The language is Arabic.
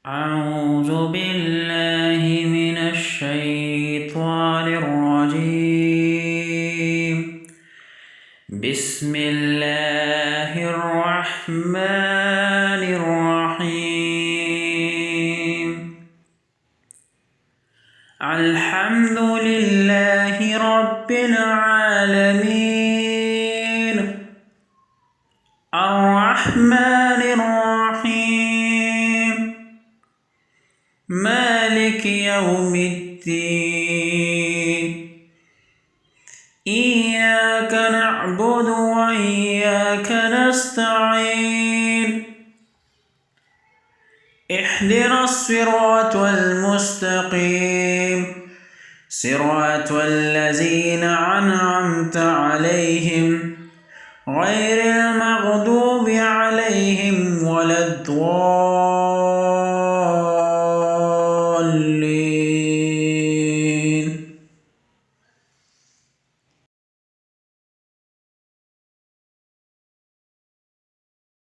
أعوذ بالله من الشيطان الرجيم. بسم الله الرحمن الرحيم. الحمد لله رب العالمين الرحمن الرحيم مالك يوم الدين. إياك نعبد وإياك نستعين. اهدنا الصراط المستقيم صراط الذين أنعمت عليهم غير المغضوب عليهم ولا الضالين.